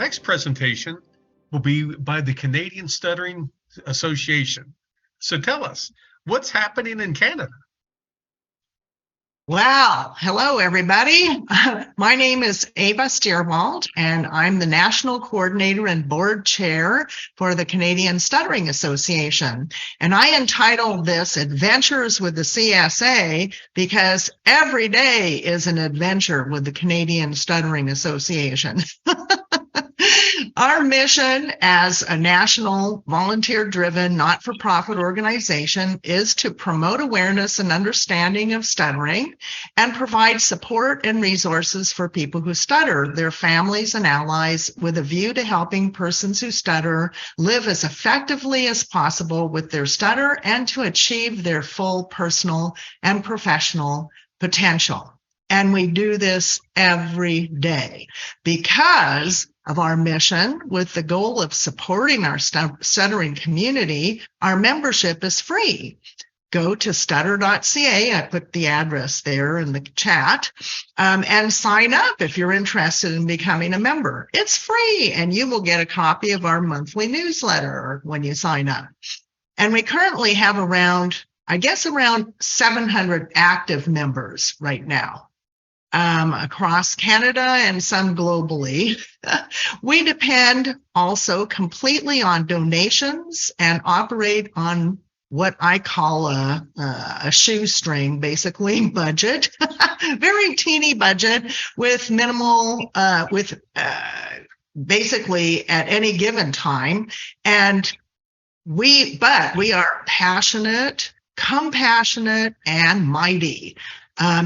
next presentation will be by the Canadian Stuttering Association. So tell us, what's happening in Canada? Well, hello, everybody. My name is Eeva Stierwalt, and I'm the National Coordinator and Board Chair for the Canadian Stuttering Association. And I entitled this Adventures with the CSA because every day is an adventure with the Canadian Stuttering Association. Our mission as a national volunteer-driven not-for-profit organization is to promote awareness and understanding of stuttering and provide support and resources for people who stutter, their families and allies, with a view to helping persons who stutter live as effectively as possible with their stutter and to achieve their full personal and professional potential. And we do this every day because of our mission with the goal of supporting our stuttering community. Our membership is free. Go to stutter.ca. I put the address there in the chat, and sign up if you're interested in becoming a member. It's free, and you will get a copy of our monthly newsletter when you sign up. And we currently have around 700 active members right now. Across Canada and some globally. We depend also completely on donations and operate on what I call a shoestring, basically, budget, very teeny budget with minimal, basically at any given time. And we are passionate, compassionate, and mighty.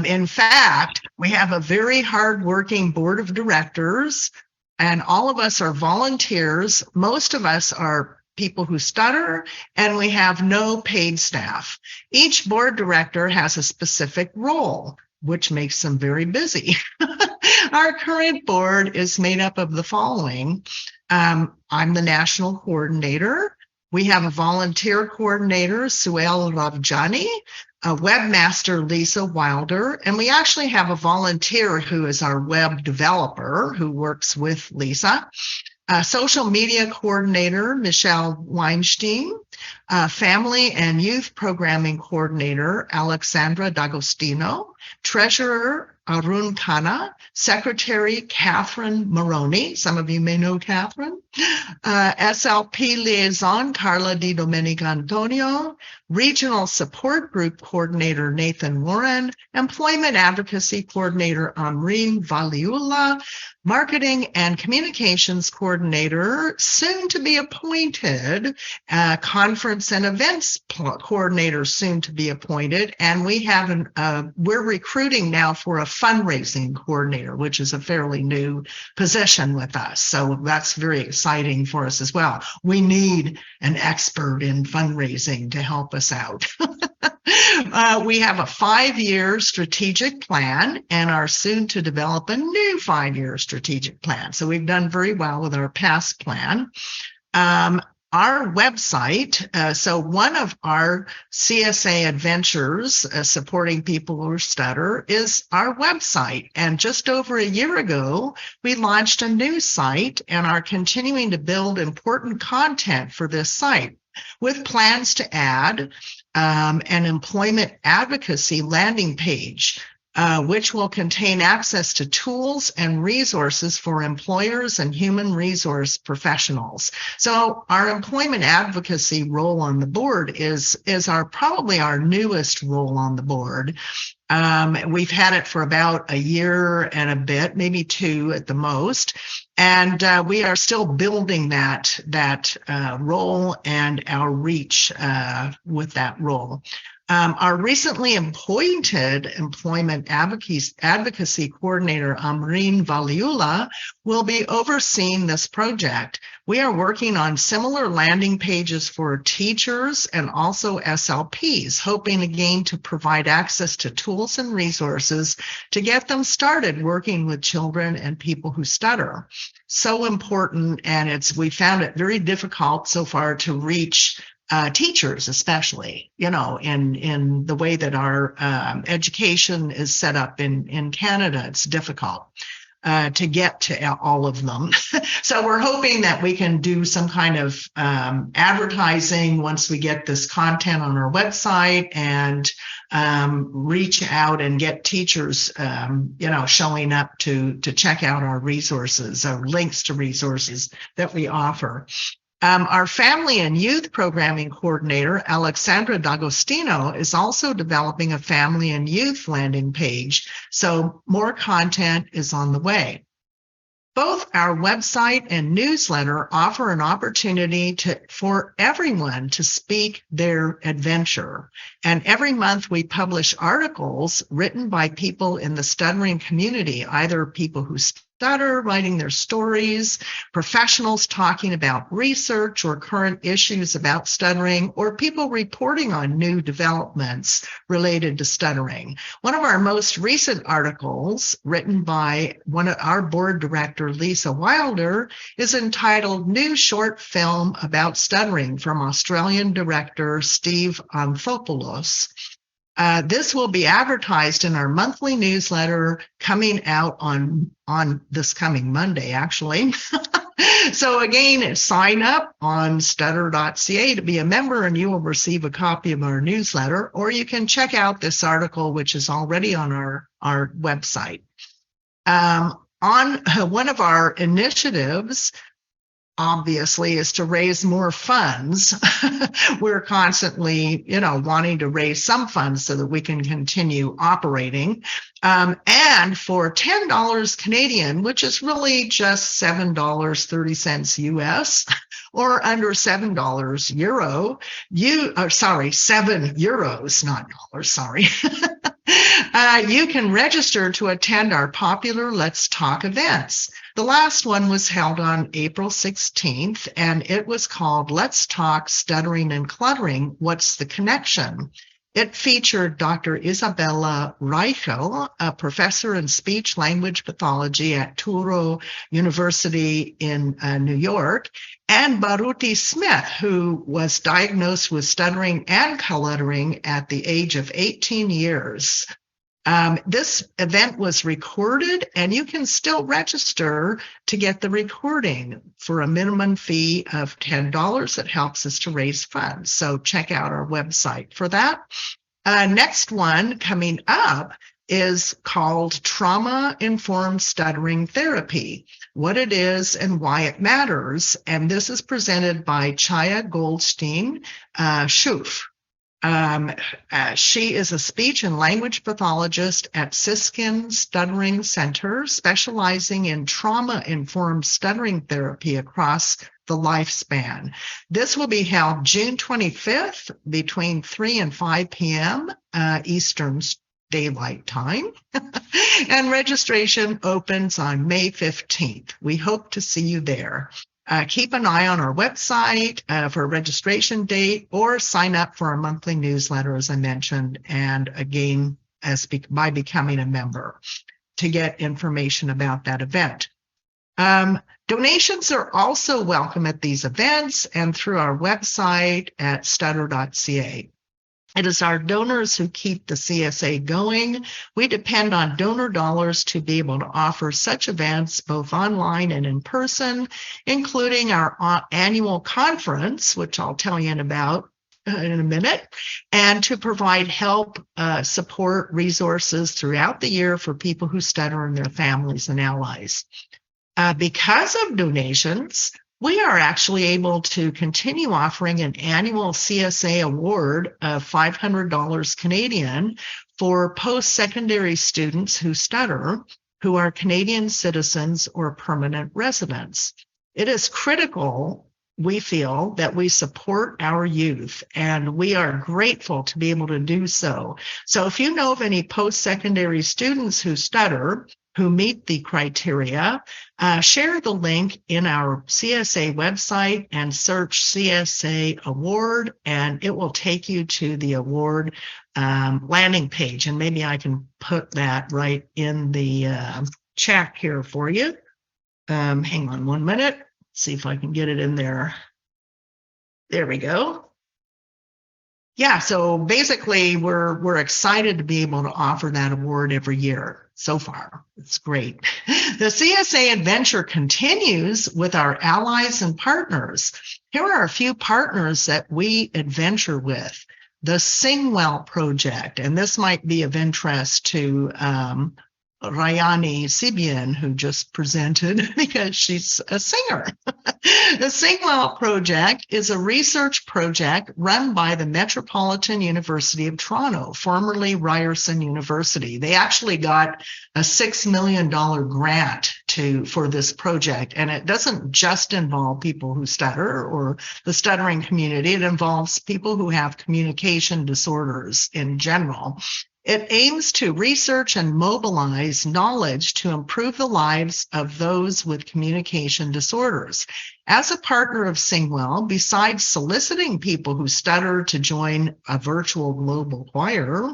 In fact, we have a very hardworking board of directors, and all of us are volunteers. Most of us are people who stutter, and we have no paid staff. Each board director has a specific role, which makes them very busy. Our current board is made up of the following. I'm the national coordinator. We have a volunteer coordinator, Suel Ravjani, a webmaster, Lisa Wilder, and we actually have a volunteer who is our web developer who works with Lisa, a social media coordinator, Michelle Weinstein, family and youth programming coordinator, Alexandra D'Agostine, treasurer, Arun Khanna, secretary, Catherine Maroney. Some of you may know Catherine. SLP liaison, Carla Di Domenica Antonio, regional support group coordinator, Nathan Warren, employment advocacy coordinator, Amreen Valiula, marketing and communications coordinator, soon to be appointed, conference and events coordinator, soon to be appointed, and we have we're recruiting now for a fundraising coordinator, which is a fairly new position with us. So that's very exciting for us as well. We need an expert in fundraising to help us out. We have a 5-year strategic plan and are soon to develop a new 5-year strategic plan. So we've done very well with our past plan. Our website, so one of our CSA adventures supporting people who stutter is our website. And just over a year ago, we launched a new site and are continuing to build important content for this site with plans to add an employment advocacy landing page, which will contain access to tools and resources for employers and human resource professionals. So our employment advocacy role on the board is probably our newest role on the board. We've had it for about a year and a bit, maybe 2 at the most. And we are still building that role and our reach with that role. Our recently appointed employment advocacy coordinator, Amreen Valiula, will be overseeing this project. We are working on similar landing pages for teachers and also SLPs, hoping again to provide access to tools and resources to get them started working with children and people who stutter. So important, and we found it very difficult so far to reach teachers, especially, in the way that our education is set up in Canada. It's difficult. to get to all of them. So we're hoping that we can do some kind of advertising once we get this content on our website and reach out and get teachers, showing up to check out our resources or links to resources that we offer. Our family and youth programming coordinator, Alexandra D'Agostine, is also developing a family and youth landing page, so more content is on the way. Both our website and newsletter offer an opportunity for everyone to speak their adventure. And every month we publish articles written by people in the stuttering community, either people who stutter, writing their stories, professionals talking about research or current issues about stuttering, or people reporting on new developments related to stuttering. One of our most recent articles, written by our board director, Lisa Wilder, is entitled New Short Film About Stuttering from Australian director Steve Anthopoulos. This will be advertised in our monthly newsletter coming out on this coming Monday, actually. So again, sign up on stutter.ca to be a member and you will receive a copy of our newsletter, or you can check out this article, which is already on our website. On one of our initiatives, obviously, is to raise more funds. We're constantly, wanting to raise some funds so that we can continue operating. And for $10 Canadian, which is really just $7.30 US, or under $7 euro, 7 euros, not dollars, sorry. You can register to attend our popular Let's Talk events. The last one was held on April 16th, and it was called Let's Talk Stuttering and Cluttering, What's the Connection? It featured Dr. Isabella Reichel, a professor in speech-language pathology at Touro University in New York, and Baruti Smith, who was diagnosed with stuttering and cluttering at the age of 18 years. This event was recorded, and you can still register to get the recording for a minimum fee of $10. It helps us to raise funds. So check out our website for that. Next one coming up is called Trauma-Informed Stuttering Therapy, what it is and why it matters. And this is presented by Chaya Goldstein Schuf. She is a speech and language pathologist at Siskin Stuttering Center, specializing in trauma-informed stuttering therapy across the lifespan. This will be held June 25th between 3 and 5 p.m. Eastern Daylight Time, and registration opens on May 15th. We hope to see you there. Keep an eye on our website for a registration date, or sign up for our monthly newsletter, as I mentioned, and again, by becoming a member to get information about that event. Donations are also welcome at these events and through our website at stutter.ca. It is our donors who keep the CSA going. We depend on donor dollars to be able to offer such events both online and in person, including our annual conference, which I'll tell you about in a minute, and to provide help, support, resources throughout the year for people who stutter and their families and allies. Because of donations, we are actually able to continue offering an annual CSA award of $500 Canadian for post-secondary students who stutter, who are Canadian citizens or permanent residents. It is critical, we feel, that we support our youth, and we are grateful to be able to do so. So if you know of any post-secondary students who stutter, who meet the criteria, share the link in our CSA website and search CSA Award, and it will take you to the award landing page. And maybe I can put that right in the chat here for you. Hang on 1 minute. See if I can get it in there. There we go. Yeah, so basically we're excited to be able to offer that award every year. So far, it's great. The CSA adventure continues with our allies and partners. Here are a few partners that we adventure with. The Singwell Project, and this might be of interest to Rayani Sibian, who just presented because she's a singer. The Singwell Project is a research project run by the Metropolitan University of Toronto, formerly Ryerson University. They actually got a $6 million grant for this project, and it doesn't just involve people who stutter or the stuttering community. It involves people who have communication disorders in general. It aims to research and mobilize knowledge to improve the lives of those with communication disorders. As a partner of Singwell, besides soliciting people who stutter to join a virtual global choir,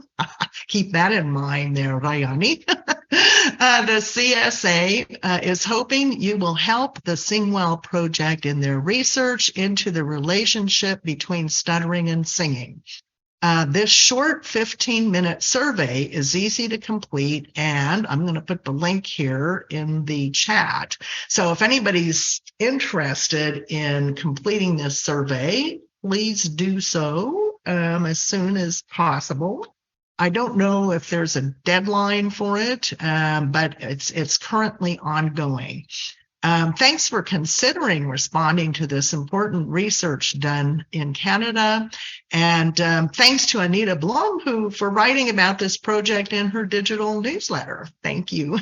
keep that in mind there, Rayani, the CSA is hoping you will help the Singwell Project in their research into the relationship between stuttering and singing. This short 15-minute survey is easy to complete, and I'm going to put the link here in the chat. So if anybody's interested in completing this survey, please do so as soon as possible. I don't know if there's a deadline for it, but it's currently ongoing. Thanks for considering responding to this important research done in Canada. And thanks to Anita Blum for writing about this project in her digital newsletter. Thank you.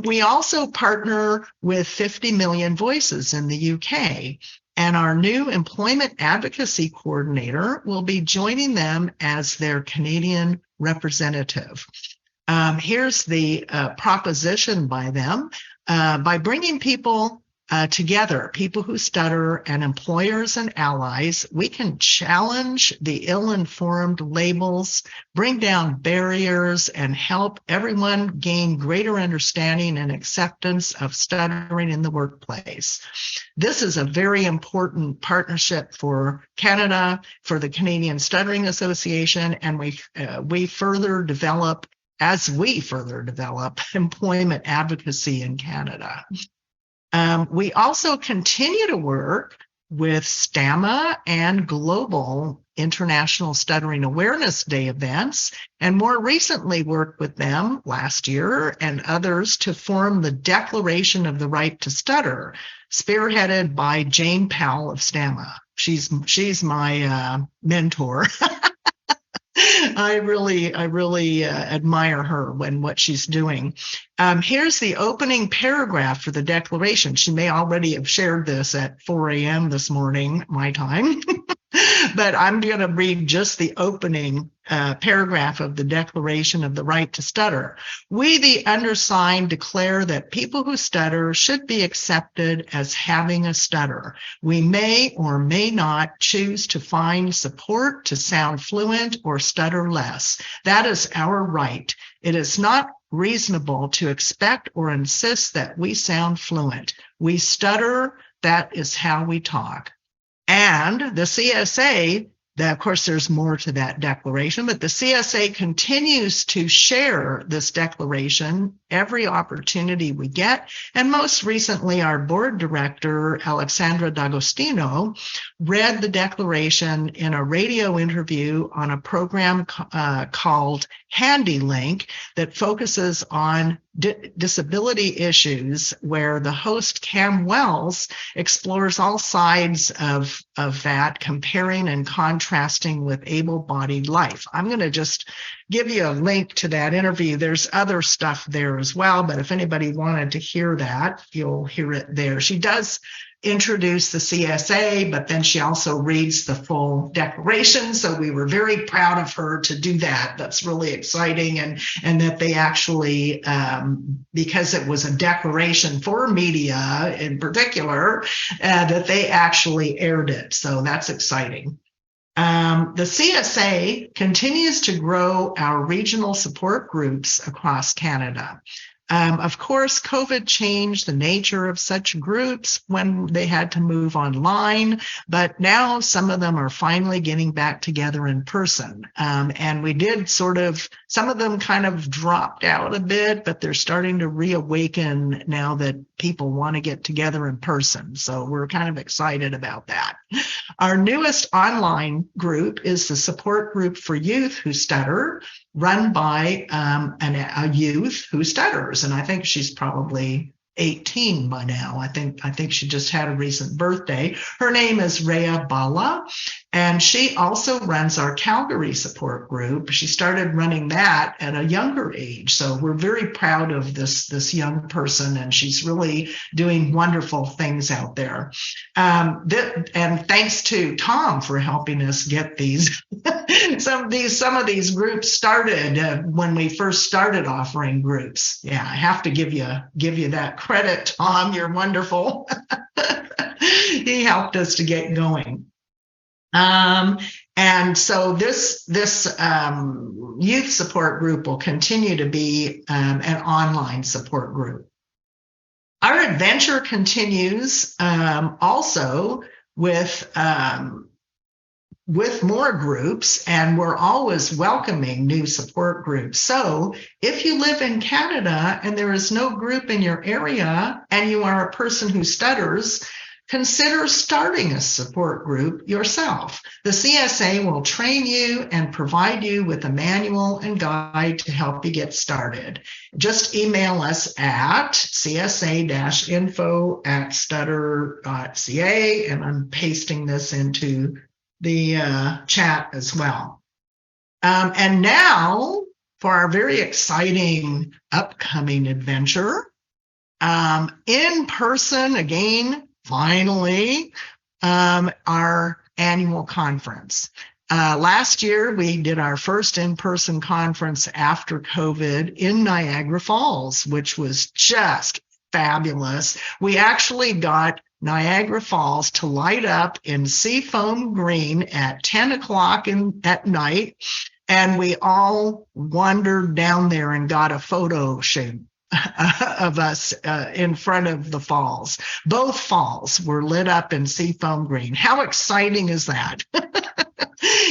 We also partner with 50 Million Voices in the UK. And our new employment advocacy coordinator will be joining them as their Canadian representative. Here's the proposition by them. By bringing people together, people who stutter and employers and allies, we can challenge the ill-informed labels, bring down barriers, and help everyone gain greater understanding and acceptance of stuttering in the workplace. This is a very important partnership for Canada, for the Canadian Stuttering Association, and we further develop employment advocacy in Canada. We also continue to work with STAMA and global International Stuttering Awareness Day events, and more recently worked with them last year and others to form the Declaration of the Right to Stutter, spearheaded by Jane Powell of STAMA. She's my mentor. I really admire her and what she's doing. Here's the opening paragraph for the declaration. She may already have shared this at 4 a.m. this morning, my time, but I'm going to read just the opening paragraph of the Declaration of the Right to Stutter. We, the undersigned, declare that people who stutter should be accepted as having a stutter. We may or may not choose to find support to sound fluent or stutter less. That is our right. It is not reasonable to expect or insist that we sound fluent. We stutter, that is how we talk. And the CSA, of course, there's more to that declaration, but the CSA continues to share this declaration every opportunity we get. And most recently, our board director, Alexandra D'Agostine, read the declaration in a radio interview on a program called Handy Link that focuses on disability issues, where the host Cam Wells explores all sides of that, comparing and contrasting with able-bodied life. I'm going to just give you a link to that interview. There's other stuff there as well, but if anybody wanted to hear that, you'll hear it there. She does introduce the CSA, but then she also reads the full declaration. So we were very proud of her to do that. That's really exciting. And that they actually, because it was a declaration for media in particular, that they actually aired it. So that's exciting. The CSA continues to grow our regional support groups across Canada. Of course, COVID changed the nature of such groups when they had to move online, but now some of them are finally getting back together in person. And we did some of them kind of dropped out a bit, but they're starting to reawaken now that people want to get together in person. So we're kind of excited about that. Our newest online group is the support group for youth who stutter, run by a youth who stutters. And I think she's probably 18 by now. I think she just had a recent birthday. Her name is Rhea Bala, and she also runs our Calgary support group. She started running that at a younger age. So we're very proud of this young person, and she's really doing wonderful things out there. And thanks to Tom for helping us get these some of these groups started when we first started offering groups. Yeah, I have to give you that credit, Tom. You're wonderful. He helped us to get going. And so this youth support group will continue to be an online support group. Our adventure continues also with more groups, and we're always welcoming new support groups. So if you live in Canada and there is no group in your area and you are a person who stutters, consider starting a support group yourself. The CSA will train you and provide you with a manual and guide to help you get started. Just email us at csa-info@stutter.ca, and I'm pasting this into the chat as well. And now for our very exciting upcoming adventure, in person again, finally, our annual conference. Last year, we did our first in-person conference after COVID in Niagara Falls, which was just fabulous. We actually got Niagara Falls to light up in seafoam green at 10 o'clock at night, and we all wandered down there and got a photo shoot of us in front of the falls. Both falls were lit up in seafoam green. How exciting is that?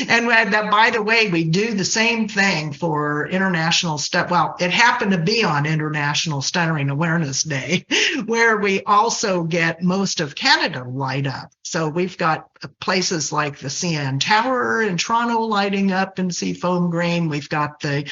And by the way, we do the same thing for International Well, it happened to be on International Stuttering Awareness Day, where we also get most of Canada light up. So we've got places like the CN Tower in Toronto lighting up in seafoam green. We've got the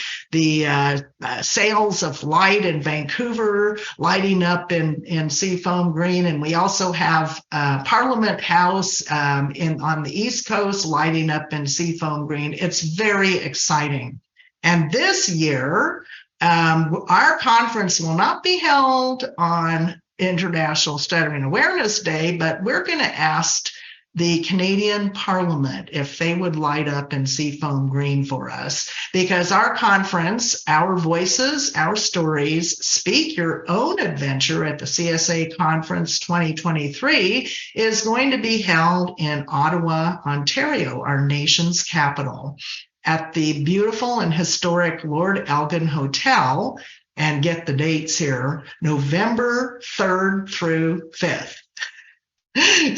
Sails of Light in Vancouver lighting up in seafoam green, and we also have Parliament House on the East Coast lighting up in seafoam green. It's very exciting. And this year, our conference will not be held on International Stuttering Awareness Day, but we're going to ask the Canadian Parliament if they would light up in seafoam green for us, because our conference, Our Voices, Our Stories, Speak Your Own Adventure at the CSA Conference 2023 is going to be held in Ottawa, Ontario, our nation's capital, at the beautiful and historic Lord Elgin Hotel. And get the dates here, November 3rd through 5th.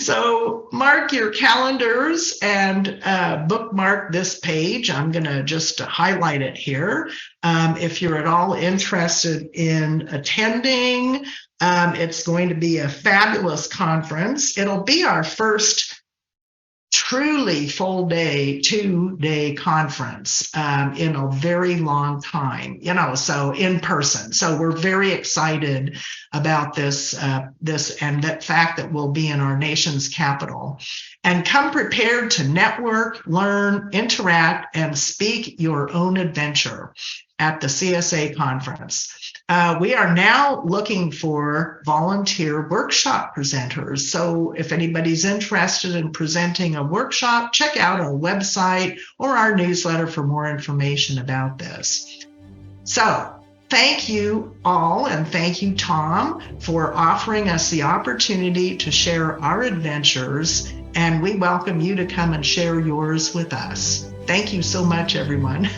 So mark your calendars and bookmark this page. I'm going to just highlight it here. If you're at all interested in attending, it's going to be a fabulous conference. It'll be our first truly full day, 2-day conference in a very long time, so in person. So we're very excited about this and that fact that we'll be in our nation's capital. And come prepared to network, learn, interact, and speak your own adventure at the CSA conference. We are now looking for volunteer workshop presenters. So if anybody's interested in presenting a workshop, check out our website or our newsletter for more information about this. So thank you all, and thank you, Tom, for offering us the opportunity to share our adventures, and we welcome you to come and share yours with us. Thank you so much, everyone.